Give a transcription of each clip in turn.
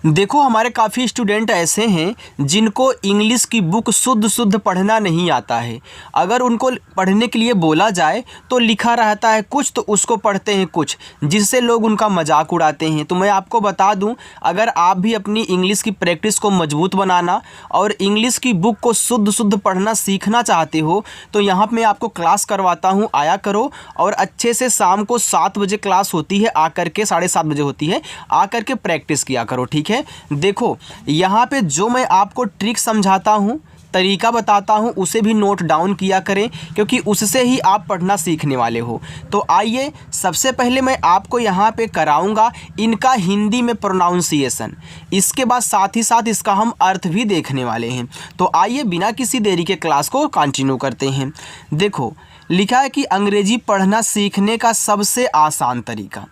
देखो हमारे काफ़ी स्टूडेंट ऐसे हैं जिनको इंग्लिश की बुक शुद्ध पढ़ना नहीं आता है। अगर उनको पढ़ने के लिए बोला जाए तो लिखा रहता है कुछ, तो उसको पढ़ते हैं कुछ, जिससे लोग उनका मजाक उड़ाते हैं। तो मैं आपको बता दूं, अगर आप भी अपनी इंग्लिश की प्रैक्टिस को मजबूत बनाना और इंग्लिश की बुक को शुद्ध पढ़ना सीखना चाहते हो तो यहाँ मैं आपको क्लास करवाता हूँ, आया करो। और अच्छे से शाम को 7 बजे क्लास होती है, आकर के 7:30 बजे होती है, आकर के प्रैक्टिस किया करो, ठीक है। देखो यहाँ पे जो मैं आपको ट्रिक समझाता हूँ, तरीका बताता हूँ, उसे भी नोट डाउन किया करें, क्योंकि उससे ही आप पढ़ना सीखने वाले हो। तो आइए, सबसे पहले मैं आपको यहाँ पे कराऊंगा इनका हिंदी में प्रोनाउंसिएशन। इसके बाद साथ ही साथ इसका हम अर्थ भी देखने वाले हैं। तो आइए बिना किसी देरी के क्लास को कंटिन्यू करते हैं। देखो लिखा है कि अंग्रेजी पढ़ना सीखने का सबसे आसान तरीका।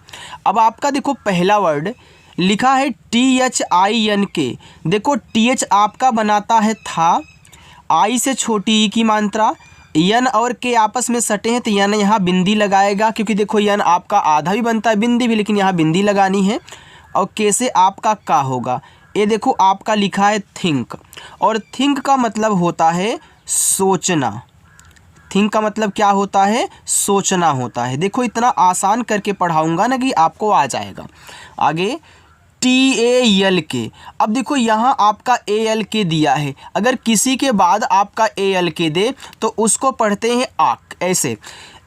अब आपका देखो पहला वर्ड लिखा है THINK। देखो TH आपका बनाता है था, आई से छोटी ई की मात्रा, यन और के आपस में सटे हैं तो यन यहाँ बिंदी लगाएगा, क्योंकि देखो यन आपका आधा भी बनता है बिंदी भी, लेकिन यहाँ बिंदी लगानी है। और के से आपका का होगा। ये देखो आपका लिखा है थिंक, और थिंक का मतलब होता है सोचना। थिंक का मतलब क्या होता है? सोचना होता है। देखो इतना आसान करके पढ़ाऊंगा ना कि आपको आ जाएगा। आगे TALK। अब देखो यहाँ आपका ALK दिया है, अगर किसी के बाद आपका ALK दे तो उसको पढ़ते हैं आक। ऐसे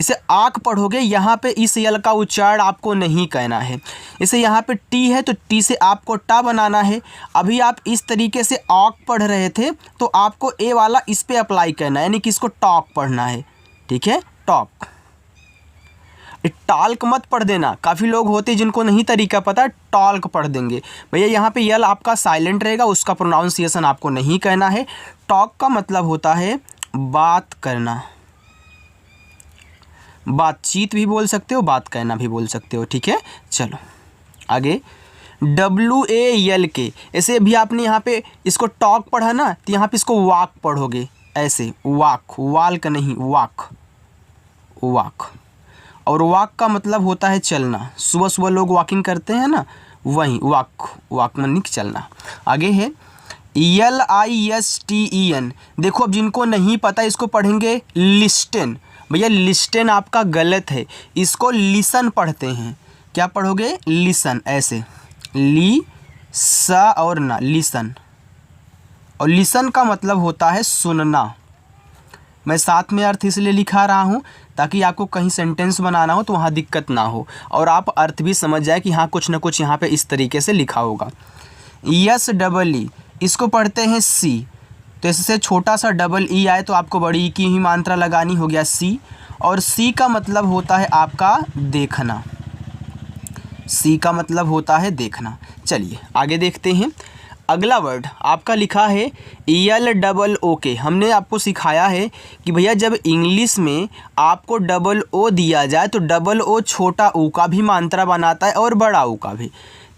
इसे आक पढ़ोगे, यहाँ पे इस यल का उच्चारण आपको नहीं कहना है। इसे यहाँ पे टी है तो टी से आपको टा बनाना है। अभी आप इस तरीके से आक पढ़ रहे थे तो आपको ए वाला इस पे अप्लाई करना है, यानी कि इसको टॉक पढ़ना है, ठीक है, टॉक। टाल्क मत पढ़ देना, काफ़ी लोग होते हैं जिनको नहीं तरीका पता, टॉल्क पढ़ देंगे। भैया यहाँ पे यल आपका साइलेंट रहेगा, उसका प्रोनाउंसिएशन आपको नहीं कहना है। टॉक का मतलब होता है बात करना, बातचीत भी बोल सकते हो, बात कहना भी बोल सकते हो, ठीक है। चलो आगे WALK। ऐसे भी आपने यहाँ पे इसको टॉक पढ़ा ना, तो यहाँ पे इसको वाक पढ़ोगे, ऐसे वाक, वाल्क नहीं, वाक, वाक। और वॉक का मतलब होता है चलना। सुबह सुबह लोग वॉकिंग करते हैं ना, वही वॉक, वॉक माने चलना। आगे है LISTEN। देखो अब जिनको नहीं पता इसको पढ़ेंगे लिस्टन। भैया लिस्टन आपका गलत है, इसको लिसन पढ़ते हैं। क्या पढ़ोगे? लिसन, ऐसे ली सा और ना, लिसन। और लिसन का मतलब होता है सुनना। मैं साथ में अर्थ इसलिए लिखा रहा हूँ ताकि आपको कहीं सेंटेंस बनाना हो तो वहाँ दिक्कत ना हो, और आप अर्थ भी समझ जाए कि हाँ कुछ ना कुछ यहाँ पे इस तरीके से लिखा होगा। SEE इसको पढ़ते हैं सी, तो इससे छोटा सा डबल ई आए तो आपको बड़ी ई की ही मात्रा लगानी, हो गया सी। और सी का मतलब होता है आपका देखना, सी का मतलब होता है देखना। चलिए आगे देखते हैं। अगला वर्ड आपका लिखा है LOOK। हमने आपको सिखाया है कि भैया जब इंग्लिश में आपको डबल ओ दिया जाए तो डबल ओ छोटा ऊ का भी मात्रा बनाता है और बड़ा ऊ का भी।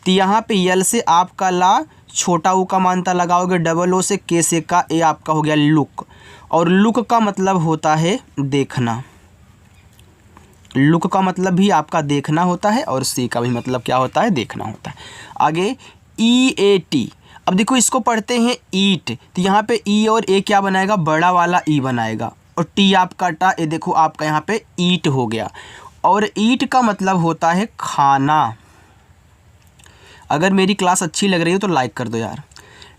तो यहाँ पे यल से आपका ला, छोटा ऊ का मात्रा लगाओगे, डबल ओ से के से का, ए आपका हो गया लुक। और लुक का मतलब होता है देखना, लुक का मतलब भी आपका देखना होता है, और सी का भी मतलब क्या होता है? देखना होता है। आगे EAT। अब देखो इसको पढ़ते हैं ईट, तो यहाँ पे ई और ए क्या बनाएगा? बड़ा वाला ई बनाएगा, और टी आपका टा, ये देखो आपका यहाँ पे ईट हो गया। और ईट का मतलब होता है खाना। अगर मेरी क्लास अच्छी लग रही हो तो लाइक कर दो यार।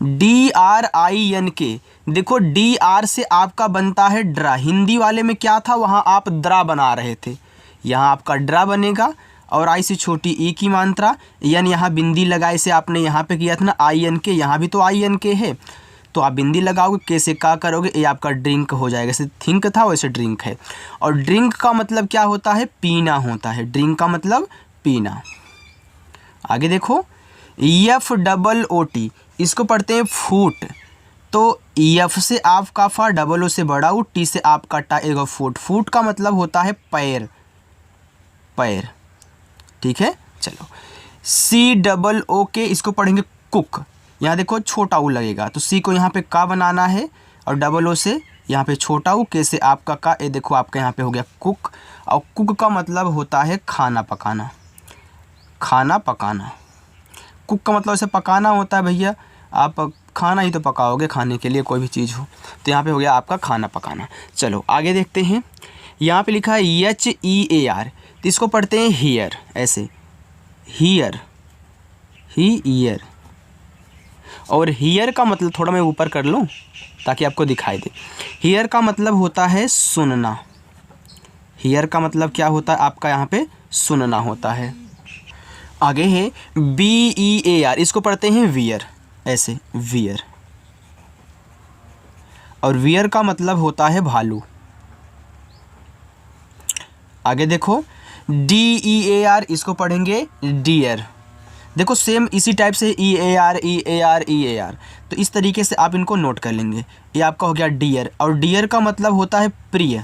DRINK। देखो DR से आपका बनता है ड्रा। हिंदी वाले में क्या था? वहाँ आप द्रा बना रहे थे, यहाँ आपका ड्रा बनेगा। और आई से छोटी ई की मात्रा, यन यहाँ बिंदी लगाए से आपने यहाँ पे किया था ना INK, यहाँ भी तो INK है, तो आप बिंदी लगाओगे, के से का करोगे, ये आपका ड्रिंक हो जाएगा। जैसे थिंक था वैसे ड्रिंक है। और ड्रिंक का मतलब क्या होता है? पीना होता है। ड्रिंक का मतलब पीना। आगे देखो FOOT। इसको पढ़ते हैं फूट, तो F से आपका फा, डबल ओ से बड़ा ऊ, टी से आपका टा, एगो फूट। फूट का मतलब होता है पैर, पैर, ठीक है। चलो COOK। इसको पढ़ेंगे कुक। यहाँ देखो छोटा ऊ लगेगा, तो सी को यहाँ पे का बनाना है, और डबल ओ से यहाँ पे छोटा ऊ, के से आपका का, ये देखो आपका यहाँ पे हो गया कुक। और कुक का मतलब होता है खाना पकाना, खाना पकाना। कुक का मतलब ऐसे पकाना होता है भैया, आप खाना ही तो पकाओगे, खाने के लिए कोई भी चीज़ हो, तो यहाँ पे हो गया आपका खाना पकाना। चलो आगे देखते हैं। यहाँ पे लिखा है HEAR, तो इसको पढ़ते हैं हियर, ऐसे हियर, ईयर। और हियर का मतलब थोड़ा मैं ऊपर कर लूँ ताकि आपको दिखाई दे। हियर का मतलब होता है सुनना। हियर का मतलब क्या होता है आपका, यहाँ पे सुनना होता है। आगे है BEAR, इसको पढ़ते हैं वियर, ऐसे वियर। और वियर का मतलब होता है भालू। आगे देखो DEAR, इसको पढ़ेंगे डियर। देखो सेम इसी टाइप से EAR, तो इस तरीके से आप इनको नोट कर लेंगे। ये आपका हो गया डियर। और डियर का मतलब होता है प्रिय।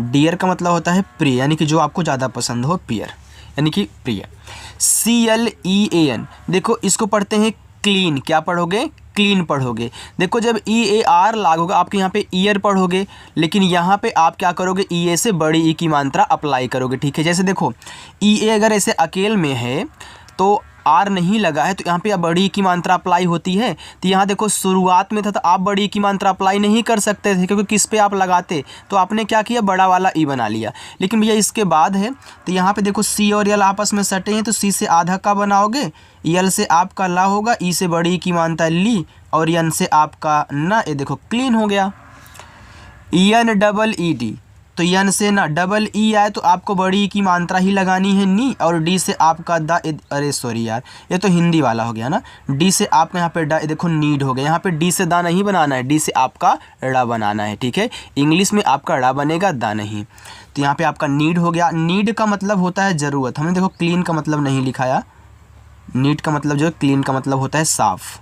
डियर का मतलब होता है प्रिय, यानी कि जो आपको ज़्यादा पसंद हो, पियर यानी कि प्रिय। CLEAN, देखो इसको पढ़ते हैं क्लीन। क्या पढ़ोगे, क्लीन पढ़ोगे। देखो जब EAR लागोगे आपके यहाँ पे ईयर पढ़ोगे, लेकिन यहाँ पे आप क्या करोगे, EA से बड़ी ई की मात्रा अप्लाई करोगे, ठीक है। जैसे देखो EA अगर ऐसे अकेले में है तो आर नहीं लगा है, तो यहाँ पे बड़ी की मात्रा अप्लाई होती है। तो यहाँ देखो शुरुआत में था तो आप बड़ी की मात्रा अप्लाई नहीं कर सकते थे, क्योंकि किस पे आप लगाते, तो आपने क्या किया, बड़ा वाला ई बना लिया। लेकिन भैया इसके बाद है, तो यहाँ पे देखो सी और यल आपस में सटे हैं, तो सी से आधा का बनाओगे, यल से आपका ला होगा, ई से बड़ी की मात्रा ली, और यन से आपका ना, ये देखो क्लीन हो गया। ENEED, तो यन से ना डबल ई आए तो आपको बड़ी की मात्रा ही लगानी है नी, और डी से आपका द, अरे सॉरी यार, ये तो हिंदी वाला हो गया ना। डी से आपका यहाँ पे ड, देखो नीड हो गया। यहाँ पे डी से दा नहीं बनाना है, डी से आपका ड़ा बनाना है, ठीक है। इंग्लिश में आपका ड़ा बनेगा, दा नहीं। तो यहाँ पे आपका नीड हो गया। नीड का मतलब होता है ज़रूरत। हमने देखो क्लीन का मतलब नहीं लिखाया, नीट का मतलब जो है, क्लीन का मतलब होता है साफ़।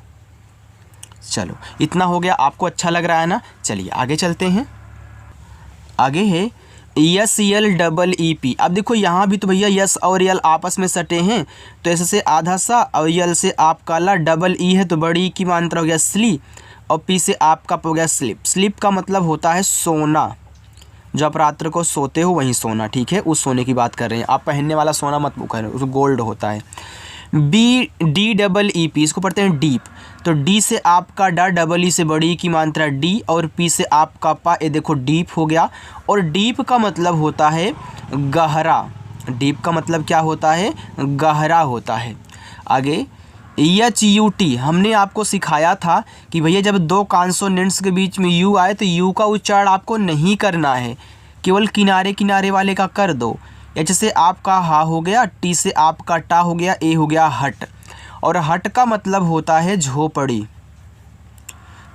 चलो इतना हो गया, आपको अच्छा लग रहा है ना। चलिए आगे चलते हैं। आगे है SELEEP। अब देखो यहाँ भी तो भैया यस और यल आपस में सटे हैं, तो ऐसे से आधा सा, और यल से आपका ला, डबल ई है तो बड़ी ई की मात्रा हो गया स्ली, और पी से आपका हो गया स्लिप। स्लिप का मतलब होता है सोना, जो आप रात्र को सोते हो वहीं सोना, ठीक है, उस सोने की बात कर रहे हैं। आप पहनने वाला सोना मत करें, उस गोल्ड होता है। DEEP, इसको पढ़ते हैं डीप। तो डी से आपका डा, डबल ई से बड़ी की मात्रा डी, और पी से आपका पा, ये देखो डीप हो गया। और डीप का मतलब होता है गहरा। डीप का मतलब क्या होता है, गहरा होता है। आगे HUT, हमने आपको सिखाया था कि भैया जब दो कॉन्सोनेंट्स के बीच में यू आए तो यू का उच्चारण आपको नहीं करना है, केवल किनारे किनारे वाले का कर दो। एच से आपका हा हो गया, टी से आपका टा हो गया, ए हो गया हट। और हट का मतलब होता है झोपड़ी,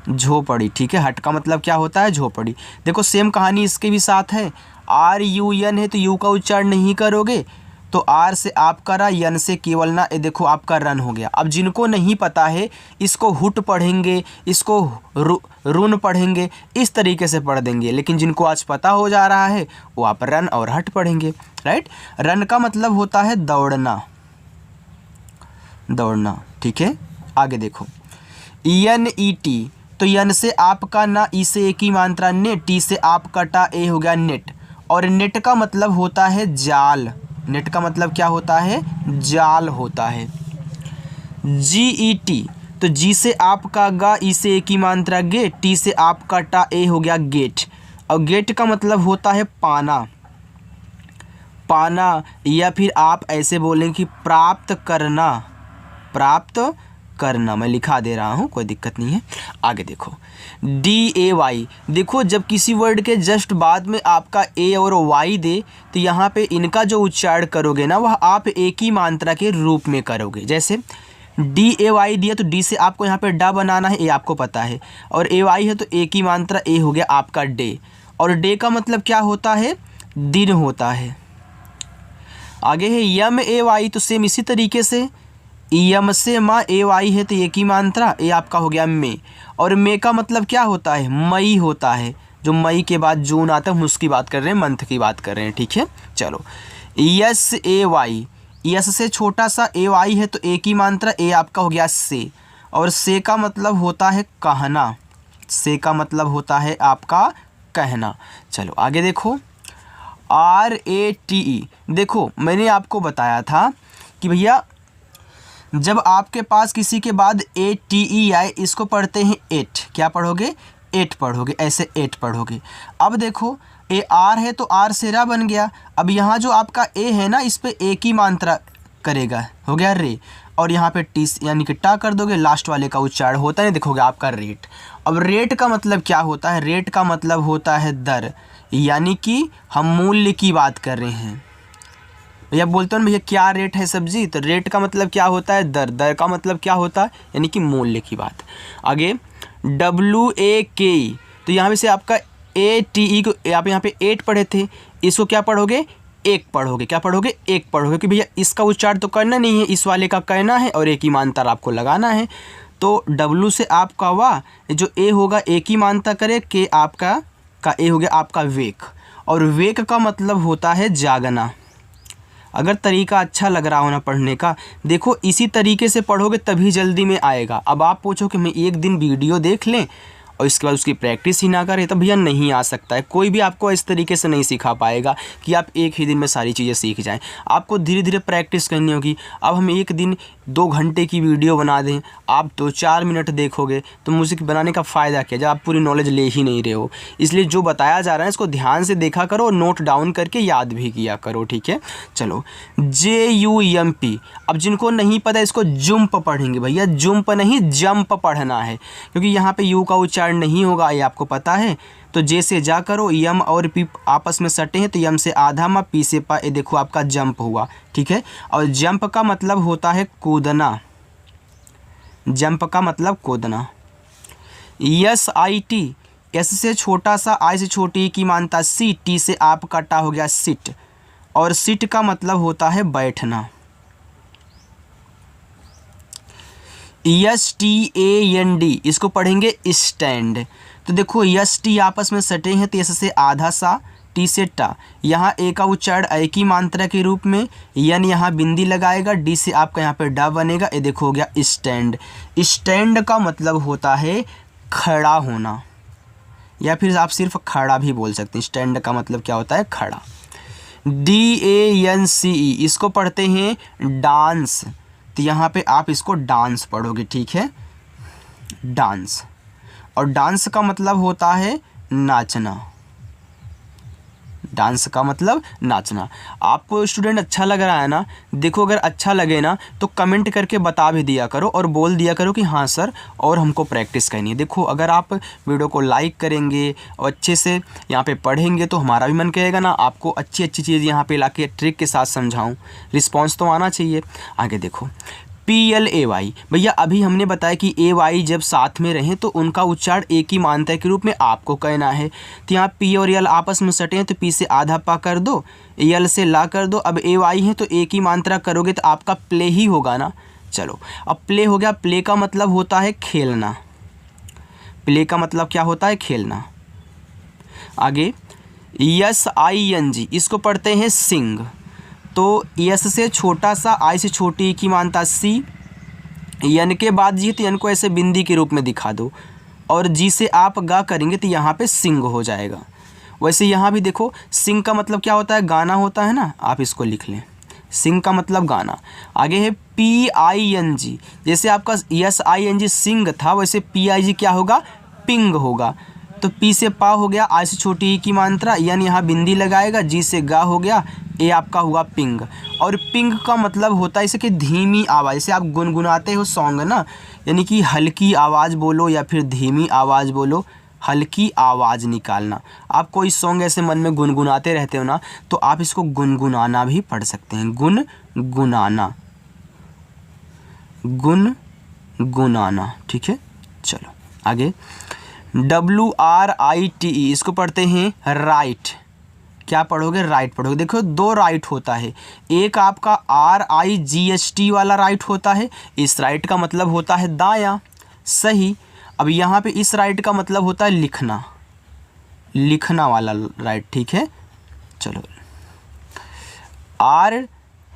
झोपड़ी, ठीक है। हट का मतलब क्या होता है, झोपड़ी। देखो सेम कहानी इसके भी साथ है। RUN है तो यू का उच्चारण नहीं करोगे, तो आर से आपका रा, यन से केवल ना, ये देखो आपका रन हो गया। अब जिनको नहीं पता है इसको हुट पढ़ेंगे, इसको रुन पढ़ेंगे, इस तरीके से पढ़ देंगे। लेकिन जिनको आज पता हो जा रहा है वो आप रन और हट पढ़ेंगे, राइट। रन का मतलब होता है दौड़ना, दौड़ना, ठीक है। आगे देखो ENET, तो यन से आपका ना, ई से एक ही मात्रा ने, टी से आपका टा, ए हो गया नेट। और नेट का मतलब होता है जाल। नेट का मतलब क्या होता है, जाल होता है। GET, तो जी से आपका गा, ई से एक ही मात्रा गे, टी से आपका टा, ए हो गया गेट। और गेट का मतलब होता है पाना, पाना, या फिर आप ऐसे बोलें कि प्राप्त करना, प्राप्त करना। मैं लिखा दे रहा हूँ, कोई दिक्कत नहीं है। आगे देखो DAY, देखो जब किसी वर्ड के जस्ट बाद में आपका ए और वाई दे, तो यहाँ पे इनका जो उच्चारण करोगे ना, वह आप एक ही मात्रा के रूप में करोगे। जैसे DAY दिया तो डी से आपको यहाँ पे डा बनाना है, ये आपको पता है। और AY है तो एक ही मात्रा, ए हो गया आपका डे। और डे का मतलब क्या होता है, दिन होता है। आगे है MAY, तो सेम इसी तरीके से यम से माँ, AY है तो एक ही मात्रा, ये आपका हो गया मे। और मे का मतलब क्या होता है, मई होता है। जो मई के बाद जून आता है हम उसकी बात कर रहे हैं, मंथ की बात कर रहे हैं, ठीक है। चलो SAY, यस से छोटा सा AY है तो एक ही मात्रा, ए आपका हो गया से। और से का मतलब होता है कहना, से का मतलब होता है आपका कहना। चलो आगे देखो RATE, देखो मैंने आपको बताया था कि भैया जब आपके पास किसी के बाद ATE आए, इसको पढ़ते हैं एट। क्या पढ़ोगे? एट पढ़ोगे, ऐसे एट पढ़ोगे। अब देखो AR है तो R से रा बन गया। अब यहाँ जो आपका A है ना, इस पे एक ही मात्रा करेगा, हो गया रे। और यहाँ पे टी यानी कि टा कर दोगे, लास्ट वाले का उच्चारण होता है, देखोगे आपका रेट। अब रेट का मतलब क्या होता है? रेट का मतलब होता है दर, यानी कि हम मूल्य की बात कर रहे हैं। भैया बोलते हो ना भैया क्या रेट है सब्जी, तो रेट का मतलब क्या होता है? दर। दर का मतलब क्या होता है? यानी कि मूल्य की बात। आगे WAKE, तो यहाँ पे से आपका ATE को आप यहाँ पे 8 पढ़े थे, इसको क्या पढ़ोगे? एक पढ़ोगे। क्या पढ़ोगे? एक पढ़ोगे, कि भैया इसका उच्चारण तो करना नहीं है, इस वाले का कहना है और एक ही मानता आपको लगाना है। तो W से आपका वाह, जो A होगा एक ही मानता करे, के आपका का A हो गया आपका वेक। और वेक का मतलब होता है जागना। अगर तरीका अच्छा लग रहा हो ना पढ़ने का, देखो इसी तरीके से पढ़ोगे तभी जल्दी में आएगा। अब आप पूछो कि मैं एक दिन वीडियो देख लें और इसके बाद उसकी प्रैक्टिस ही ना करें, तो भैया नहीं आ सकता है। कोई भी आपको इस तरीके से नहीं सिखा पाएगा कि आप एक ही दिन में सारी चीज़ें सीख जाएं। आपको धीरे धीरे प्रैक्टिस करनी होगी। अब हम एक दिन 2 घंटे की वीडियो बना दें, आप तो 4 मिनट देखोगे, तो म्यूज़िक बनाने का फ़ायदा क्या, जब आप पूरी नॉलेज ले ही नहीं रहे हो। इसलिए जो बताया जा रहा है इसको ध्यान से देखा करो और नोट डाउन करके याद भी किया करो, ठीक है। चलो JUMP, अब जिनको नहीं पता इसको जुम्प पढ़ेंगे भैया, जुम्प नहीं जंप पढ़ना है, क्योंकि यहाँ पे यू का उच्चारण नहीं होगा, ये आपको पता है। तो जे से जा करो, यम और पी आपस में सटे हैं, तो यम से आधा मा, पी से पा, ये देखो आपका जंप हुआ, ठीक है। और जंप का मतलब होता है कूदना, जंप का मतलब कूदना। SIT, एस से छोटा सा, आई से छोटी की मानता सी, टी से आप कटा हो गया सिट, और सिट का मतलब होता है बैठना। STAND, इसको पढ़ेंगे स्टैंड। तो देखो ST आपस में सटे हैं, तो एस से आधा सा, टी से टा, यहाँ ए का उच्चारण ए की मात्रा के रूप में, यन यहाँ बिंदी लगाएगा, डी से आपका यहाँ पे डा बनेगा, ये देखो हो गया स्टैंड। स्टैंड का मतलब होता है खड़ा होना, या फिर आप सिर्फ खड़ा भी बोल सकते हैं। स्टैंड का मतलब क्या होता है? खड़ा। DANCE, इसको पढ़ते हैं डांस, तो यहाँ पे आप इसको डांस पढ़ोगे, ठीक है, डांस। और डांस का मतलब होता है नाचना, डांस का मतलब नाचना। आपको स्टूडेंट अच्छा लग रहा है ना? देखो अगर अच्छा लगे ना तो कमेंट करके बता भी दिया करो और बोल दिया करो कि हाँ सर और हमको प्रैक्टिस करनी है। देखो अगर आप वीडियो को लाइक करेंगे और अच्छे से यहाँ पे पढ़ेंगे तो हमारा भी मन करेगा ना आपको अच्छी अच्छी चीज़ यहाँ पे लाके ट्रिक के साथ समझाऊँ। रिस्पॉन्स तो आना चाहिए। आगे देखो PLAY, भैया अभी हमने बताया कि AY जब साथ में रहें तो उनका उच्चारण एक ही मात्रा के रूप में आपको कहना है। तो यहाँ P और L आपस में सटे हैं, तो P से आधा पा कर दो, L से ला कर दो। अब AY है तो एक ही मात्रा करोगे तो आपका प्ले ही होगा ना। चलो अब प्ले हो गया। प्ले का मतलब होता है खेलना, प्ले का मतलब क्या होता है? खेलना। आगे SING, इसको पढ़ते हैं सिंग। तो यस से छोटा सा, आई से छोटी की मानता सी, यन के बाद जी तो यन को ऐसे बिंदी के रूप में दिखा दो, और जी से आप गा करेंगे तो यहाँ पे सिंग हो जाएगा। वैसे यहाँ भी देखो सिंग का मतलब क्या होता है? गाना होता है ना, आप इसको लिख लें, सिंग का मतलब गाना। आगे है PING, जैसे आपका SING सिंग था वैसे PIG क्या होगा? पिंग होगा। तो P से पा हो गया, आई से छोटी की मात्रा, यन यहाँ बिंदी लगाएगा, जी से गा हो गया, ए आपका हुआ पिंग। और पिंग का मतलब होता है इसे कि धीमी आवाज़, जैसे आप गुनगुनाते हो सॉन्ग ना, यानी कि हल्की आवाज़ बोलो या फिर धीमी आवाज़ बोलो, हल्की आवाज़ निकालना। आप कोई सॉन्ग ऐसे मन में गुनगुनाते रहते हो ना, तो आप इसको गुनगुनाना भी पढ़ सकते हैं, गुनगुनाना, गुनगुनाना, ठीक है। चलो आगे WRITE, इसको पढ़ते हैं राइट। क्या पढ़ोगे? राइट पढ़ोगे। देखो 2 राइट होता है, एक आपका RIGHT वाला राइट होता है, इस राइट का मतलब होता है दायां, सही। अब यहाँ पे इस राइट का मतलब होता है लिखना, लिखना वाला राइट, ठीक है। चलो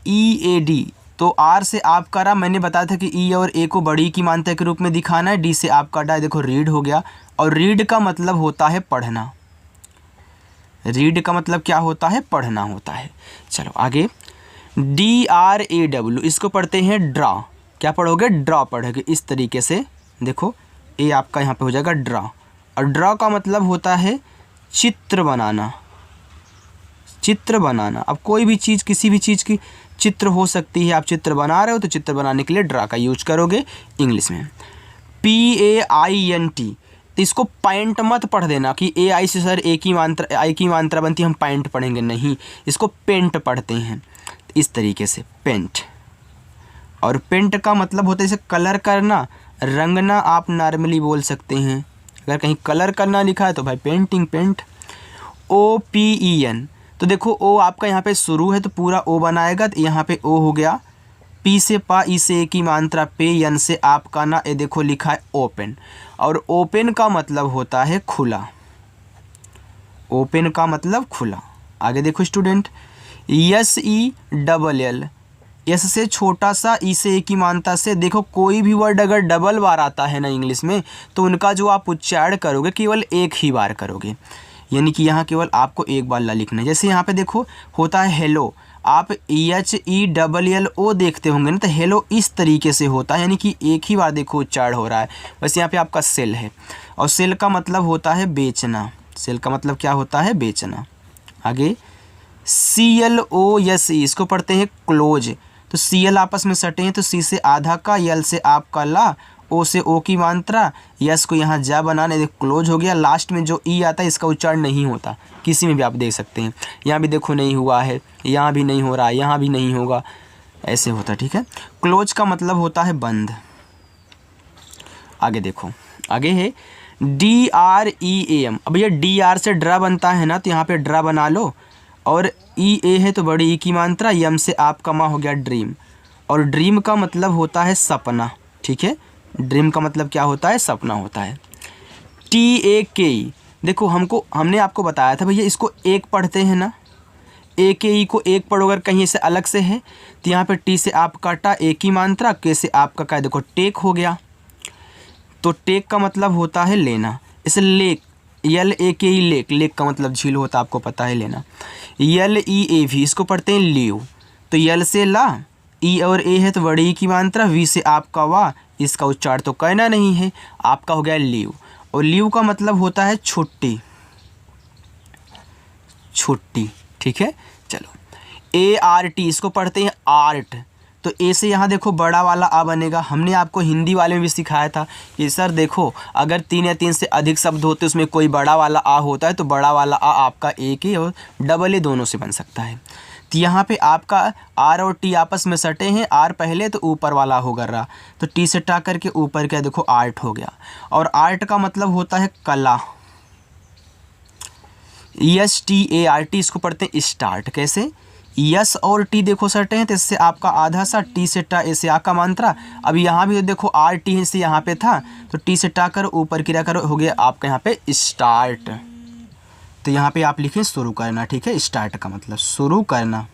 READ, तो R से आप करा, मैंने बताया था कि E और A को बड़ी की मात्रा के रूप में दिखाना है। D से आप काटा, देखो रीड हो गया। और रीड का मतलब होता है पढ़ना, रीड का मतलब क्या होता है? पढ़ना होता है। चलो आगे DRAW, इसको पढ़ते हैं ड्रा। क्या पढ़ोगे, ड्रा पढ़ोगे। इस तरीके से देखो ए आपका यहाँ पे हो जाएगा ड्रा, और ड्रा का मतलब होता है चित्र बनाना, चित्र बनाना। अब कोई भी चीज़, किसी भी चीज़ की चित्र हो सकती है, आप चित्र बना रहे हो तो चित्र बनाने के लिए ड्रा का यूज करोगे इंग्लिश में। PAINT, तो इसको पैंट मत पढ़ देना कि AI से सर एक ही मात्रा, आई की मात्रा बनती है, हम पैंट पढ़ेंगे, नहीं, इसको पेंट पढ़ते हैं। इस तरीके से पेंट, और पेंट का मतलब होता है जैसे कलर करना, रंगना आप नॉर्मली बोल सकते हैं। अगर कहीं कलर करना लिखा है तो भाई पेंटिंग, पेंट। OPEN, तो देखो ओ आपका यहाँ पे शुरू है तो पूरा ओ बनाएगा, तो यहाँ पे ओ हो गया। पी से पा, ई से एक ही मात्रा पे, यन से आपका ना, ये देखो लिखा है ओपन, और ओपन का मतलब होता है खुला, ओपन का मतलब खुला। आगे देखो स्टूडेंट, SELL, एस से छोटा सा, ई से एक ही मात्रा से। देखो कोई भी वर्ड अगर डबल बार आता है ना इंग्लिश में, तो उनका जो आप उच्चारण करोगे केवल एक ही बार करोगे, यानी कि यहाँ केवल आपको एक बार ला लिखना है। जैसे यहाँ पे देखो होता है हेलो, आप HELLO देखते होंगे ना, तो हेलो इस तरीके से होता है, यानी कि एक ही बार देखो उच्चारण हो रहा है। बस यहाँ पे आपका सेल है, और सेल का मतलब होता है बेचना, सेल का मतलब क्या होता है, बेचना। आगे CLOSE, इसको पढ़ते हैं क्लोज, तो CL आपस में सटे हैं, तो C से आधा का, यल से आपका ला, ओ से ओ की मात्रा, यस को यहाँ जा बनाने, क्लोज हो गया। लास्ट में जो ई आता है इसका उच्चारण नहीं होता, किसी में भी आप देख सकते हैं। यहाँ भी देखो नहीं हुआ है, यहाँ भी नहीं हो रहा है, यहाँ भी नहीं होगा, ऐसे होता है, ठीक है। क्लोज का मतलब होता है बंद। आगे देखो, आगे है DREAM। अब ये DR से ड्रा बनता है ना, तो यहाँ पे ड्रा बना लो, और EA है तो बड़ी ई की मात्रा, यम से आपका माँ हो गया ड्रीम, और ड्रीम का मतलब होता है सपना, ठीक है। ड्रीम का मतलब क्या होता है, सपना होता है। TAKE, देखो हमने आपको बताया था भैया इसको एक पढ़ते हैं ना, AKE को एक पढ़ो, अगर कहीं से अलग से है तो यहाँ पे T से आप काटा, एक ही मात्रा, K से आपका क्या, देखो टेक हो गया, तो टेक का मतलब होता है लेना। इसे लेक, LAKE लेक, लेक का मतलब झील होता है, आपको पता है, लेना। LEAV, इसको पढ़ते हैं लीव, तो यल से ला, ई और ए है तो बड़ी की मात्रा, वी से आपका वा, इसका उच्चारण तो कहना नहीं है, आपका हो गया लीव, और लीव का मतलब होता है छुट्टी, छुट्टी, ठीक है। चलो ART, इसको पढ़ते हैं आर्ट, तो ए से यहाँ देखो बड़ा वाला आ बनेगा। हमने आपको हिंदी वाले में भी सिखाया था कि सर देखो अगर 3 या 3 से अधिक शब्द होते उसमें कोई बड़ा वाला आ होता है तो बड़ा वाला आ आपका एक ही और डबल ए दोनों से बन सकता है। तो यहाँ पे आपका आर और टी आपस में सटे हैं, आर पहले तो ऊपर वाला होगा रा, तो टी से टा करके ऊपर क्या देखो आर्ट हो गया, और आर्ट का मतलब होता है कला, START, इसको पढ़ते हैं स्टार्ट। कैसे, यस और टी देखो सटे हैं तो इससे आपका आधा सा, टी से टा ऐसे आ का मात्रा। अब यहाँ भी देखो आर टी से यहाँ पे था तो टी से टा कर ऊपर क्रिया करो, हो गया आपका यहाँ पे स्टार्ट। तो यहाँ पे आप लिखें शुरू करना, ठीक है। स्टार्ट का मतलब शुरू करना,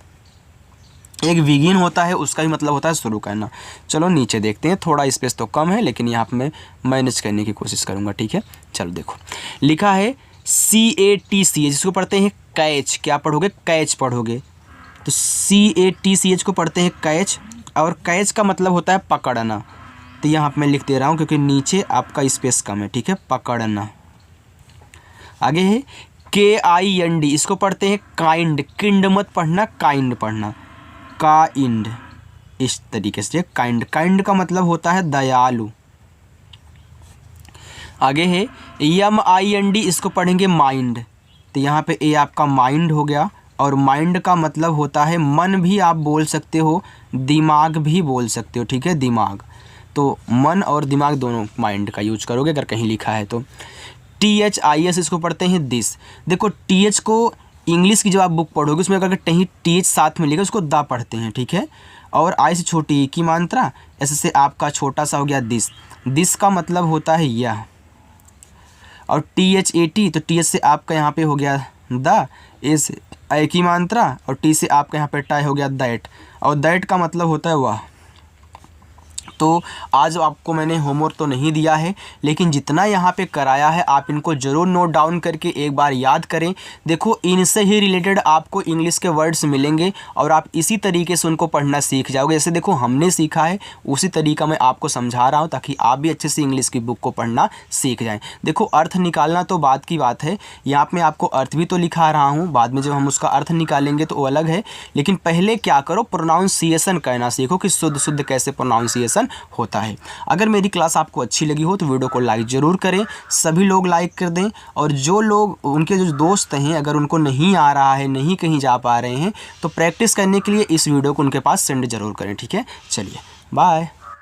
एक बिगिन होता है उसका ही मतलब होता है शुरू करना। चलो नीचे देखते हैं, थोड़ा स्पेस तो कम है लेकिन यहाँ पे मैं मैनेज करने की कोशिश करूँगा, ठीक है। चलो देखो लिखा है CATCH, जिसको पढ़ते हैं कैच। क्या पढ़ोगे, कैच पढ़ोगे, तो CATCH को पढ़ते हैं कैच, और कैच का मतलब होता है पकड़ना। तो यहाँ पे मैं लिख दे रहा हूँ क्योंकि नीचे आपका स्पेस कम है, ठीक है, पकड़ना। आगे है KIND, इसको पढ़ते हैं काइंड, किंड मत पढ़ना, काइंड पढ़ना, काइंड, इस तरीके से काइंड। काइंड का मतलब होता है दयालु। आगे है MIND, इसको पढ़ेंगे माइंड, तो यहाँ पे ए आपका माइंड हो गया, और माइंड का मतलब होता है मन भी आप बोल सकते हो, दिमाग भी बोल सकते हो, ठीक है, दिमाग। तो मन और दिमाग दोनों माइंड का यूज करोगे अगर कहीं लिखा है तो। THIS, इसको पढ़ते हैं दिस। देखो TH को इंग्लिश की जब आप बुक पढ़ोगे उसमें अगर कहीं TH साथ में लिखा उसको दा पढ़ते हैं, ठीक है। और आई से छोटी की मात्रा, ऐसे से आपका छोटा सा हो गया दिस। दिस का मतलब होता है यह, और THAT, तो TH से आपका यहाँ पे हो गया द, इस ए की मात्रा, और टी से आपका यहाँ पे टाई हो गया दैट, और दैट का मतलब होता है वह। तो आज आपको मैंने होमवर्क तो नहीं दिया है, लेकिन जितना यहाँ पे कराया है आप इनको ज़रूर नोट डाउन करके एक बार याद करें। देखो इनसे ही रिलेटेड आपको इंग्लिश के वर्ड्स मिलेंगे और आप इसी तरीके से उनको पढ़ना सीख जाओगे। जैसे देखो हमने सीखा है उसी तरीका मैं आपको समझा रहा हूँ ताकि आप भी अच्छे से इंग्लिश की बुक को पढ़ना सीख जाएँ। देखो अर्थ निकालना तो बात की बात है, यहाँ पर मैं आपको अर्थ भी तो लिखा रहा हूँ, बाद में जब हम उसका अर्थ निकालेंगे तो वो अलग है। लेकिन पहले क्या करो, प्रोनाउंसिएशन कहना सीखो कि शुद्ध शुद्ध कैसे प्रोनाउंसिएशन होता है। अगर मेरी क्लास आपको अच्छी लगी हो तो वीडियो को लाइक ज़रूर करें, सभी लोग लाइक कर दें। और जो लोग उनके जो दोस्त हैं अगर उनको नहीं आ रहा है, नहीं कहीं जा पा रहे हैं, तो प्रैक्टिस करने के लिए इस वीडियो को उनके पास सेंड ज़रूर करें। ठीक है, चलिए बाय।